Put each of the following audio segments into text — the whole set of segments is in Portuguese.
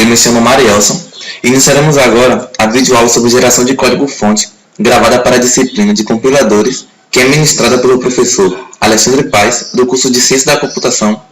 eu me chamo Marielson e iniciaremos agora a videoaula sobre geração de código-fonte gravada para a disciplina de compiladores que é ministrada pelo professor Alexandre Paes, do curso de Ciência da Computação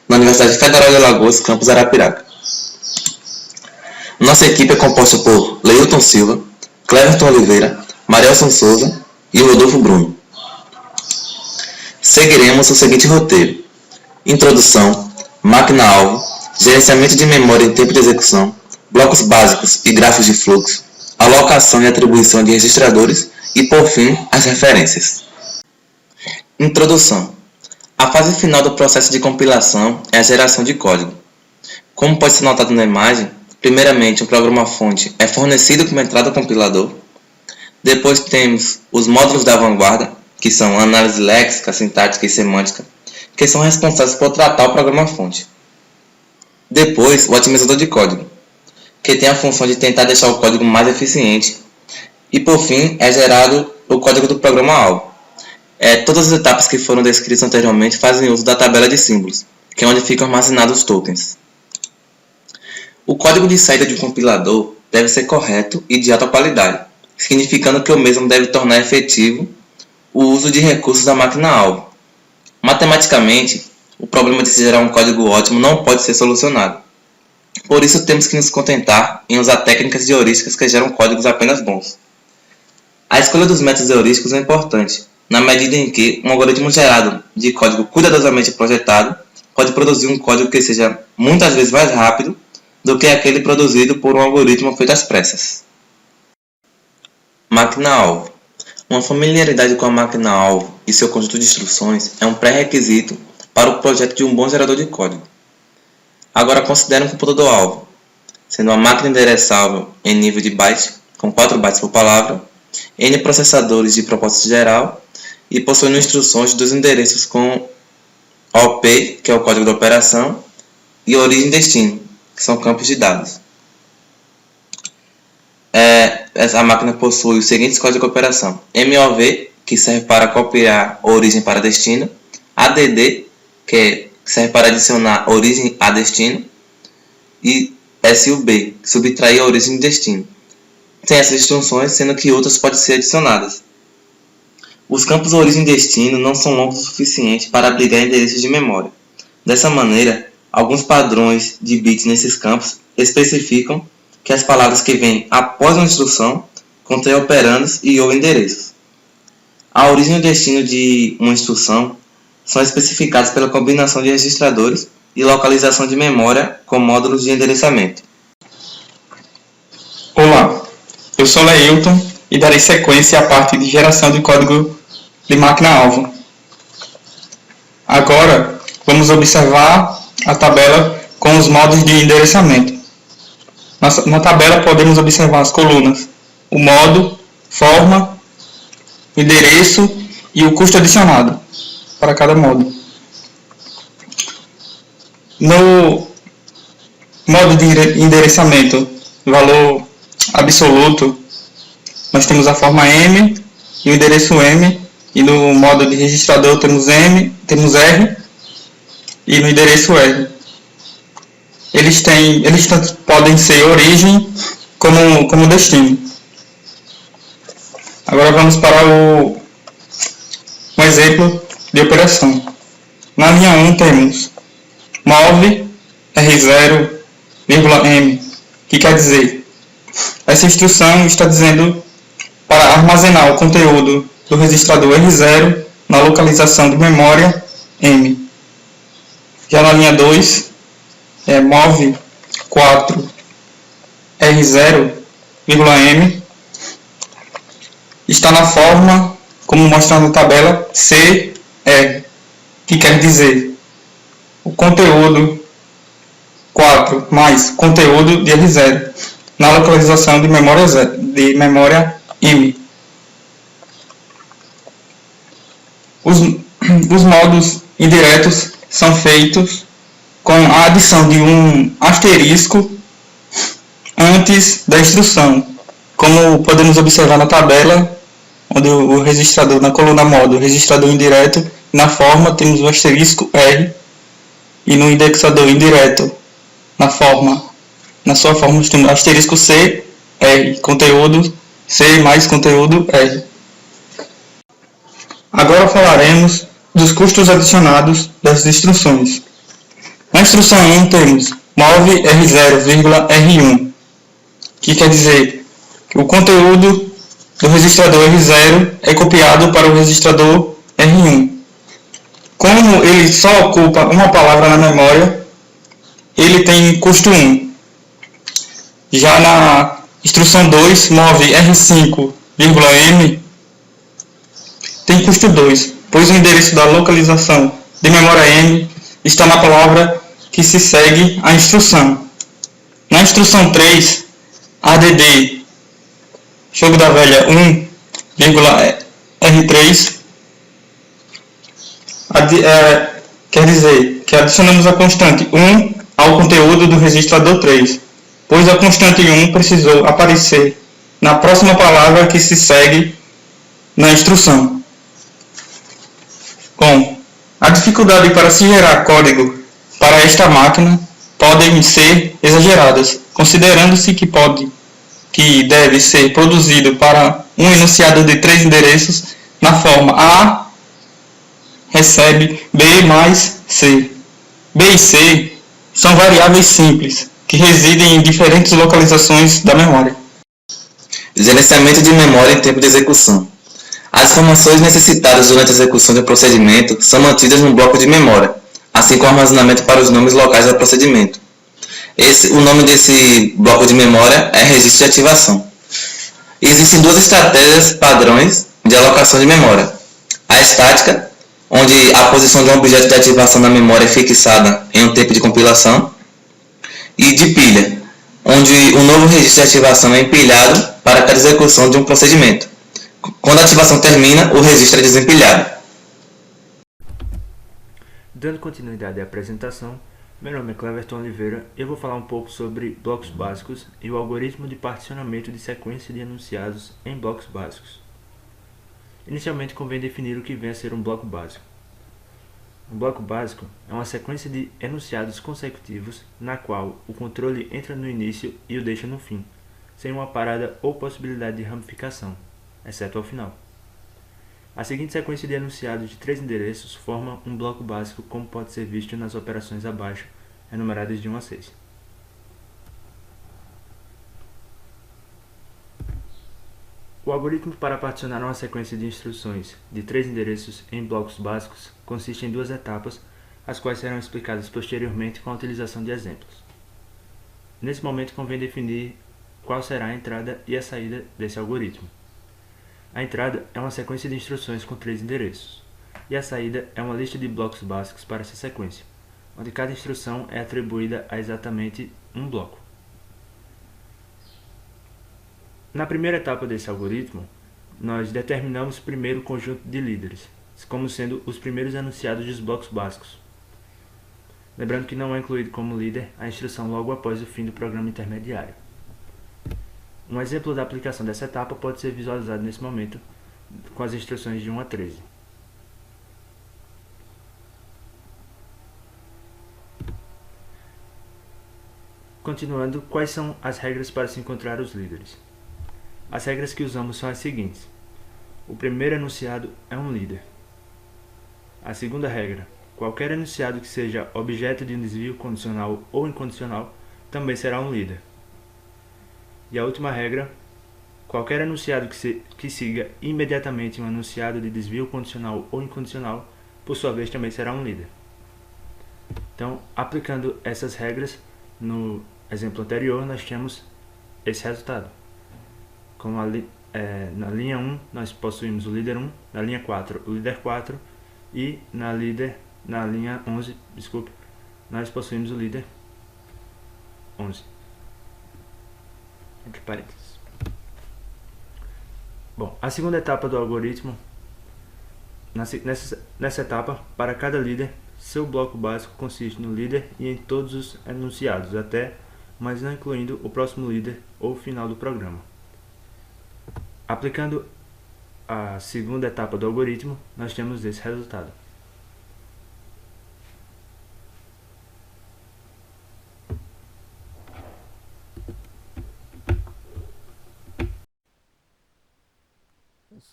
na Universidade Federal de Alagoas, campus Arapiraca. Nossa equipe é composta por Leilton Silva, Cleverton Oliveira, Marielson Souza e Rodolfo Bruno. Seguiremos o seguinte roteiro: introdução, máquina-alvo, gerenciamento de memória em tempo de execução, blocos básicos e gráficos de fluxo, alocação e atribuição de registradores e, por fim, as referências. Introdução. A fase final do processo de compilação é a geração de código. Como pode ser notado na imagem, primeiramente o programa-fonte é fornecido como entrada ao compilador. Depois temos os módulos da vanguarda, que são análise léxica, sintática e semântica, que são responsáveis por tratar o programa-fonte. Depois, o otimizador de código, que tem a função de tentar deixar o código mais eficiente. E por fim, é gerado o código do programa-alvo. Todas as etapas que foram descritas anteriormente fazem uso da tabela de símbolos, que é onde ficam armazenados os tokens. O código de saída de um compilador deve ser correto e de alta qualidade, significando que o mesmo deve tornar efetivo o uso de recursos da máquina-alvo. Matematicamente, o problema de se gerar um código ótimo não pode ser solucionado. Por isso, temos que nos contentar em usar técnicas de heurísticas que geram códigos apenas bons. A escolha dos métodos heurísticos é importante, na medida em que um algoritmo gerado de código cuidadosamente projetado pode produzir um código que seja muitas vezes mais rápido do que aquele produzido por um algoritmo feito às pressas. Máquina-alvo. Uma familiaridade com a máquina-alvo e seu conjunto de instruções é um pré-requisito para o projeto de um bom gerador de código. Agora considere um computador-alvo, sendo uma máquina endereçável em nível de byte, com 4 bytes por palavra, N processadores de propósito geral e possuindo instruções dos endereços com OP, que é o código de operação, e origem e destino, que são campos de dados. Essa máquina possui os seguintes códigos de operação: MOV, que serve para copiar origem para destino, ADD, que serve para adicionar origem a destino, e SUB, que subtrai a origem e destino. Tem essas instruções, sendo que outras podem ser adicionadas. Os campos origem e destino não são longos o suficiente para abrigar endereços de memória. Dessa maneira, alguns padrões de bits nesses campos especificam que as palavras que vêm após uma instrução contêm operandos e ou endereços. A origem e o destino de uma instrução são especificados pela combinação de registradores e localização de memória com módulos de endereçamento. Olá, eu sou Leilton e darei sequência à parte de geração de código de máquina-alvo. Agora, vamos observar a tabela com os modos de endereçamento. Na tabela podemos observar as colunas, o modo, forma, endereço e o custo adicionado para cada modo. No modo de endereçamento, valor absoluto, nós temos a forma M e o endereço M, e no modo de registrador temos R e no endereço R. Eles tanto podem ser origem como destino. Agora vamos para um exemplo de operação. Na linha 1 temos move R0,M, que quer dizer, essa instrução está dizendo para armazenar o conteúdo do registrador R0 na localização de memória M. Já na linha 2 é move 4 R0,M, está na forma, como mostra na tabela, CR, que quer dizer o conteúdo 4 mais conteúdo de R0 na localização de memória M. Os modos indiretos são feitos com a adição de um asterisco antes da instrução, como podemos observar na tabela, onde o registrador, na coluna modo, registrador indireto, na forma temos o asterisco R, e no indexador indireto, na forma Na sua forma, nós temos asterisco C, R, conteúdo, C mais conteúdo, R. Agora falaremos dos custos adicionados das instruções. Na instrução 1 temos move R0,R1, que quer dizer que o conteúdo do registrador R0 é copiado para o registrador R1. Como ele só ocupa uma palavra na memória, ele tem custo 1. Já na instrução 2, move R5,M, tem custo 2, pois o endereço da localização de memória M está na palavra que se segue a instrução. Na instrução 3, add jogo da velha 1,R3, quer dizer que adicionamos a constante 1 ao conteúdo do registrador 3, pois a constante 1 precisou aparecer na próxima palavra que se segue na instrução. Bom, a dificuldade para se gerar código para esta máquina podem ser exageradas, considerando-se que deve ser produzido para um enunciado de 3 endereços na forma A recebe B mais C. B e C são variáveis simples, que residem em diferentes localizações da memória. Gerenciamento de memória em tempo de execução. As informações necessitadas durante a execução de um procedimento são mantidas no bloco de memória, assim como armazenamento para os nomes locais do procedimento. O nome desse bloco de memória é registro de ativação. Existem duas estratégias padrões de alocação de memória. A estática, onde a posição de um objeto de ativação na memória é fixada em um tempo de compilação, e de pilha, onde o novo registro de ativação é empilhado para cada execução de um procedimento. Quando a ativação termina, o registro é desempilhado. Dando continuidade à apresentação, meu nome é Cleverton Oliveira e eu vou falar um pouco sobre blocos básicos e o algoritmo de particionamento de sequência de enunciados em blocos básicos. Inicialmente convém definir o que vem a ser um bloco básico. Um bloco básico é uma sequência de enunciados consecutivos na qual o controle entra no início e o deixa no fim, sem uma parada ou possibilidade de ramificação, exceto ao final. A seguinte sequência de enunciados de 3 endereços forma um bloco básico, como pode ser visto nas operações abaixo, enumeradas de 1 a 6. O algoritmo para particionar uma sequência de instruções de 3 endereços em blocos básicos consiste em 2 etapas, as quais serão explicadas posteriormente com a utilização de exemplos. Nesse momento convém definir qual será a entrada e a saída desse algoritmo. A entrada é uma sequência de instruções com 3 endereços, e a saída é uma lista de blocos básicos para essa sequência, onde cada instrução é atribuída a exatamente um bloco. Na primeira etapa desse algoritmo, nós determinamos primeiro o conjunto de líderes, como sendo os primeiros enunciados dos blocos básicos. Lembrando que não é incluído como líder a instrução logo após o fim do programa intermediário. Um exemplo da aplicação dessa etapa pode ser visualizado nesse momento com as instruções de 1 a 13. Continuando, quais são as regras para se encontrar os líderes? As regras que usamos são as seguintes. O primeiro enunciado é um líder. A segunda regra: qualquer enunciado que seja objeto de um desvio condicional ou incondicional também será um líder. E a última regra: qualquer enunciado que siga imediatamente um enunciado de desvio condicional ou incondicional, por sua vez, também será um líder. Então, aplicando essas regras, no exemplo anterior, nós temos esse resultado. Como na linha 1, nós possuímos o líder 1, na linha 4, o líder 4, e na linha 11, nós possuímos o líder 11. Entre parênteses. Bom, a segunda etapa do algoritmo, nessa etapa, para cada líder, seu bloco básico consiste no líder e em todos os enunciados, mas não incluindo o próximo líder ou final do programa. Aplicando a segunda etapa do algoritmo, nós temos esse resultado.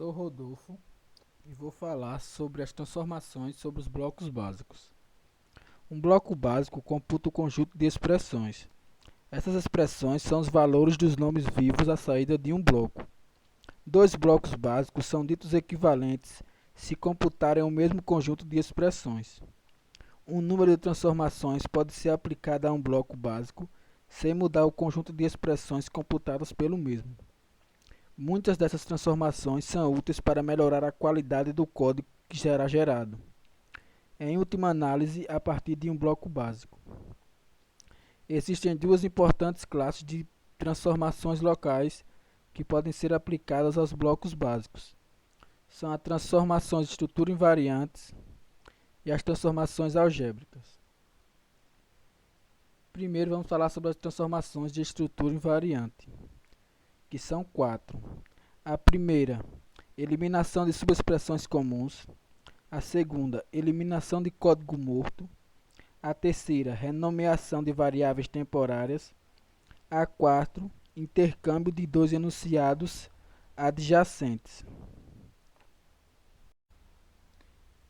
Sou Rodolfo e vou falar sobre as transformações sobre os blocos básicos. Um bloco básico computa o conjunto de expressões. Essas expressões são os valores dos nomes vivos à saída de um bloco. Dois blocos básicos são ditos equivalentes se computarem o mesmo conjunto de expressões. Um número de transformações pode ser aplicado a um bloco básico sem mudar o conjunto de expressões computadas pelo mesmo. Muitas dessas transformações são úteis para melhorar a qualidade do código que será gerado, em última análise, a partir de um bloco básico. Existem duas importantes classes de transformações locais que podem ser aplicadas aos blocos básicos. São as transformações de estrutura invariantes e as transformações algébricas. Primeiro vamos falar sobre as transformações de estrutura invariante, que são 4. A primeira, eliminação de subexpressões comuns. A segunda, eliminação de código morto. A terceira, renomeação de variáveis temporárias. A 4, intercâmbio de dois enunciados adjacentes.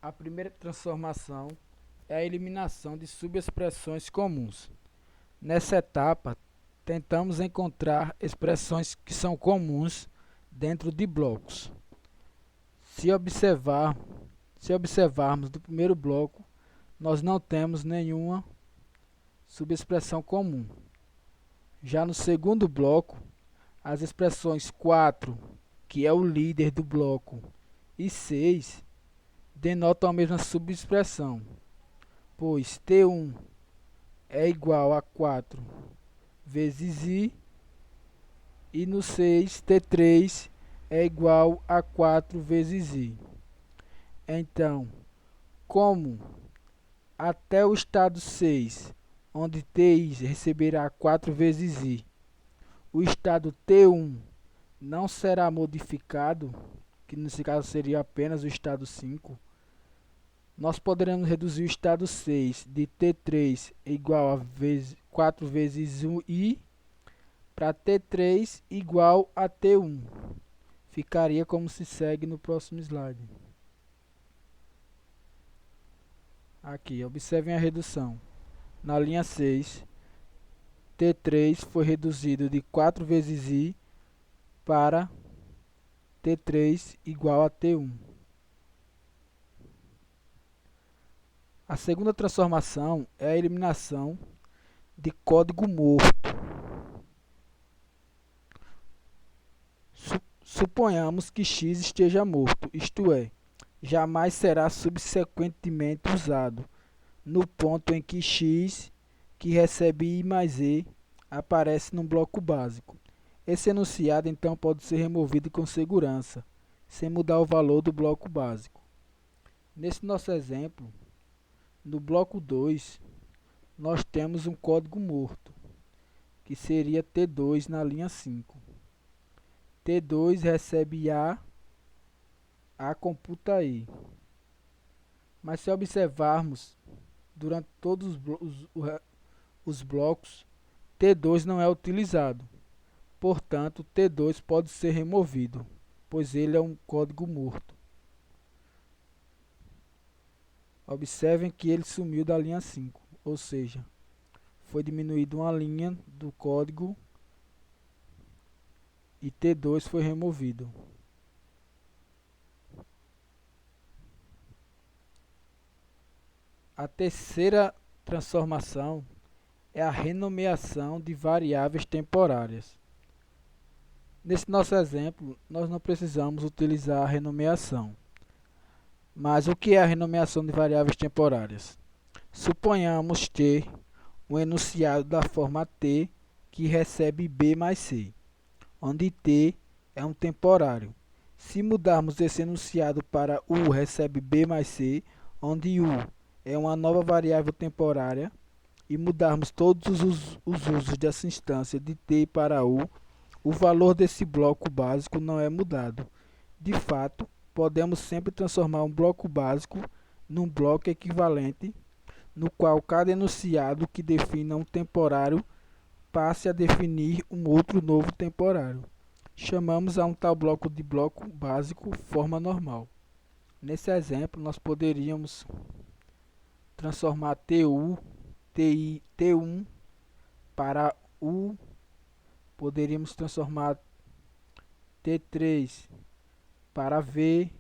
A primeira transformação é a eliminação de subexpressões comuns. Nessa etapa, tentamos encontrar expressões que são comuns dentro de blocos. Se observarmos do primeiro bloco, nós não temos nenhuma subexpressão comum. Já no segundo bloco, as expressões 4, que é o líder do bloco, e 6 denotam a mesma subexpressão, pois T1 é igual a 4 vezes I, e no 6, T3 é igual a 4 vezes I. Então, como até o estado 6, onde Ti receberá 4 vezes I, o estado T1 não será modificado, que nesse caso seria apenas o estado 5, nós poderemos reduzir o estado 6 de T3 igual a 4 vezes I para T3 igual a T1. Ficaria como se segue no próximo slide. Aqui, observem a redução. Na linha 6, T3 foi reduzido de 4 vezes I para T3 igual a T1. A segunda transformação é a eliminação de código morto. Suponhamos que x esteja morto, isto é, jamais será subsequentemente usado, no ponto em que x, que recebe i mais e, aparece num bloco básico. Esse enunciado então pode ser removido com segurança, sem mudar o valor do bloco básico. Nesse nosso exemplo, no bloco 2, nós temos um código morto, que seria T2 na linha 5. T2 recebe A computa I. Mas se observarmos, durante todos os blocos, T2 não é utilizado. Portanto, T2 pode ser removido, pois ele é um código morto. Observem que ele sumiu da linha 5, ou seja, foi diminuída uma linha do código e T2 foi removido. A terceira transformação é a renomeação de variáveis temporárias. Nesse nosso exemplo, nós não precisamos utilizar a renomeação. Mas o que é a renomeação de variáveis temporárias? Suponhamos ter um enunciado da forma T que recebe B mais C, onde T é um temporário. Se mudarmos esse enunciado para U recebe B mais C, onde U é uma nova variável temporária, e mudarmos todos os usos dessa instância de T para U, o valor desse bloco básico não é mudado. De fato, podemos sempre transformar um bloco básico num bloco equivalente, no qual cada enunciado que defina um temporário passe a definir um outro novo temporário. chamamos a um tal bloco de bloco básico forma normal. Nesse exemplo, nós poderíamos transformar T1 para U, poderíamos transformar T3 para V,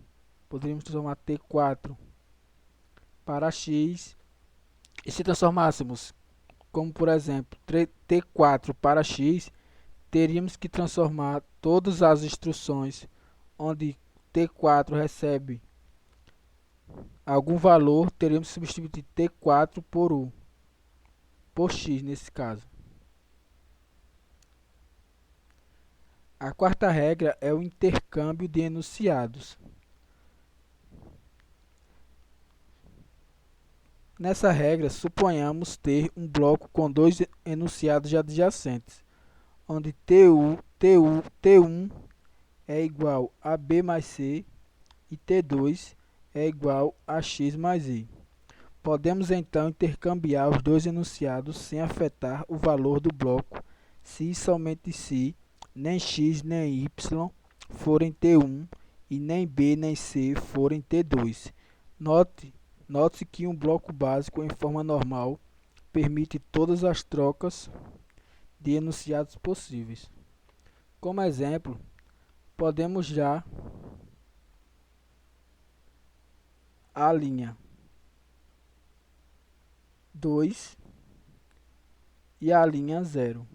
poderíamos transformar T4 para X, e se transformássemos, como por exemplo, T4 para X, teríamos que transformar todas as instruções onde T4 recebe algum valor, teríamos que substituir T4 por U, por X nesse caso. A quarta regra é o intercâmbio de enunciados. Nessa regra, suponhamos ter um bloco com dois enunciados adjacentes, onde T1 é igual a B mais C e T2 é igual a X mais Y. Podemos então intercambiar os dois enunciados sem afetar o valor do bloco, se e somente se nem X nem Y forem T1 e nem B nem C forem T2. Note-se que um bloco básico em forma normal permite todas as trocas de enunciados possíveis. Como exemplo, podemos já a linha 2 e a linha 0.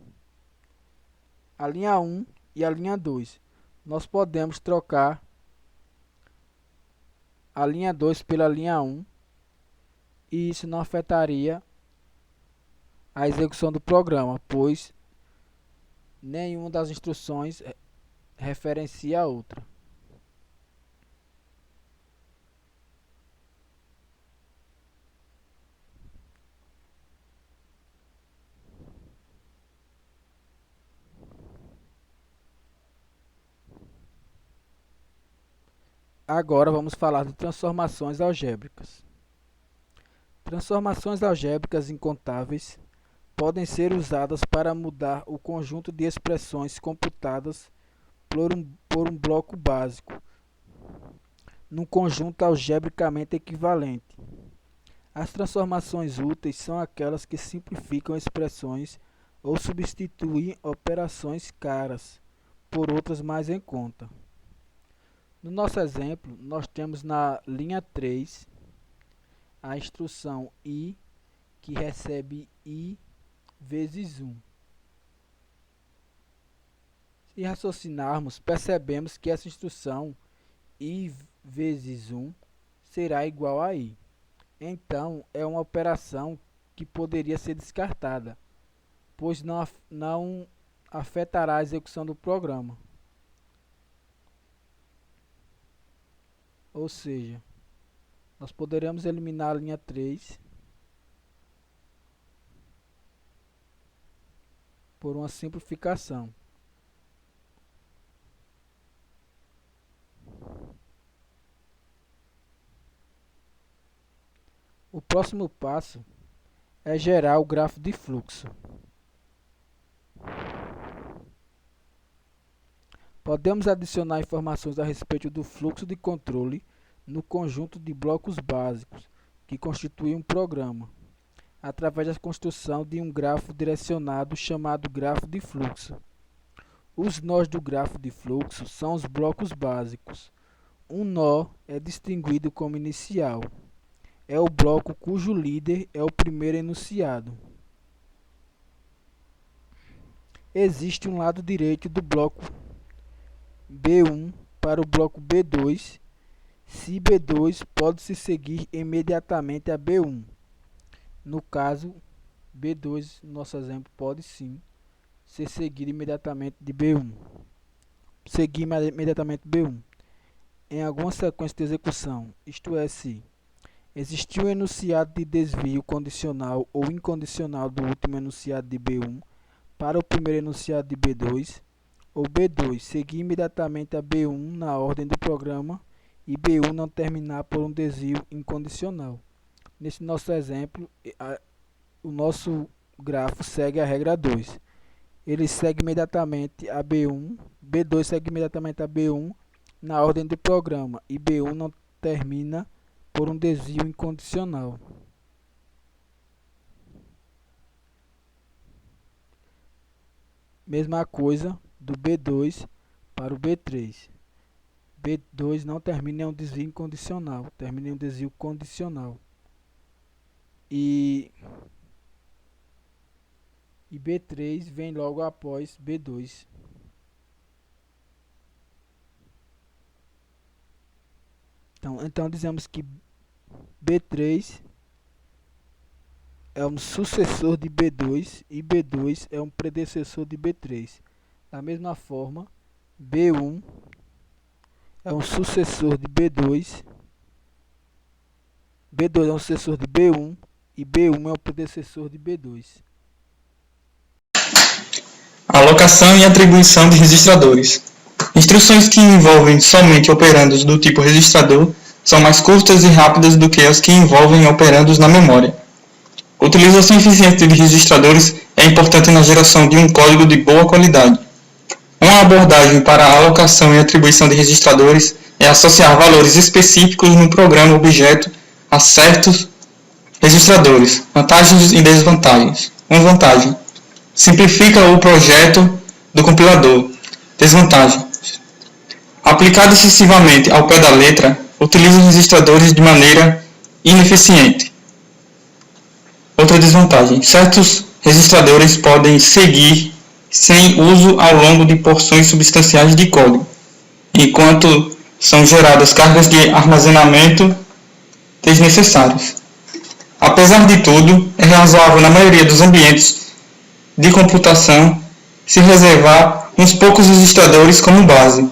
A linha 1 e a linha 2. Nós podemos trocar a linha 2 pela linha 1 e isso não afetaria a execução do programa, pois nenhuma das instruções referencia a outra. Agora vamos falar de transformações algébricas. Transformações algébricas incontáveis podem ser usadas para mudar o conjunto de expressões computadas por um bloco básico num conjunto algebricamente equivalente. As transformações úteis são aquelas que simplificam expressões ou substituem operações caras por outras mais em conta. No nosso exemplo, nós temos na linha 3 a instrução I, que recebe I vezes 1. Se raciocinarmos, percebemos que essa instrução I vezes 1 será igual a I. Então, é uma operação que poderia ser descartada, pois não afetará a execução do programa. Ou seja, nós poderemos eliminar a linha 3 por uma simplificação. O próximo passo é gerar o grafo de fluxo. Podemos adicionar informações a respeito do fluxo de controle no conjunto de blocos básicos que constitui um programa, através da construção de um grafo direcionado chamado grafo de fluxo. Os nós do grafo de fluxo são os blocos básicos. Um nó é distinguido como inicial. É o bloco cujo líder é o primeiro enunciado. Existe um lado direito do bloco B1 para o bloco B2, se B2 pode se seguir imediatamente a B1. No caso, B2, nosso exemplo, pode sim ser seguido imediatamente de B1. Seguir imediatamente B1. Em alguma sequência de execução, isto é, se existir um enunciado de desvio condicional ou incondicional do último enunciado de B1 para o primeiro enunciado de B2, ou B2 seguir imediatamente a B1 na ordem do programa e B1 não terminar por um desvio incondicional. Nesse nosso exemplo, o nosso grafo segue a regra 2. ele segue imediatamente a B1, B2 segue imediatamente a B1 na ordem do programa, e B1 não termina por um desvio incondicional. Mesma coisa do B2 para o B3. B2 não termina em um desvio incondicional, termina em um desvio condicional. E B3 vem logo após B2. Então dizemos que B3 é um sucessor de B2 e B2 é um predecessor de B3. Da mesma forma, B1 é um sucessor de B2, B2 é um sucessor de B1 e B1 é o predecessor de B2. Alocação e atribuição de registradores. Instruções que envolvem somente operandos do tipo registrador são mais curtas e rápidas do que as que envolvem operandos na memória. A utilização eficiente de registradores é importante na geração de um código de boa qualidade. Uma abordagem para a alocação e atribuição de registradores é associar valores específicos no programa objeto a certos registradores. Vantagens e desvantagens. Uma vantagem: simplifica o projeto do compilador. Desvantagem: aplicado excessivamente ao pé da letra, utiliza registradores de maneira ineficiente. Outra desvantagem: certos registradores podem seguir sem uso ao longo de porções substanciais de código, enquanto são geradas cargas de armazenamento desnecessárias. Apesar de tudo, é razoável na maioria dos ambientes de computação se reservar uns poucos registradores como base,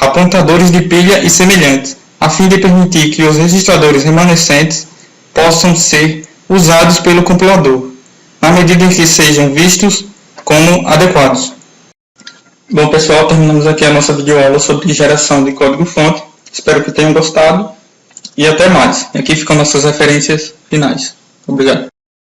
apontadores de pilha e semelhantes, a fim de permitir que os registradores remanescentes possam ser usados pelo compilador, na medida em que sejam vistos como adequados. Bom pessoal, terminamos aqui a nossa videoaula sobre geração de código-fonte. Espero que tenham gostado e até mais. Aqui ficam nossas referências finais. Obrigado.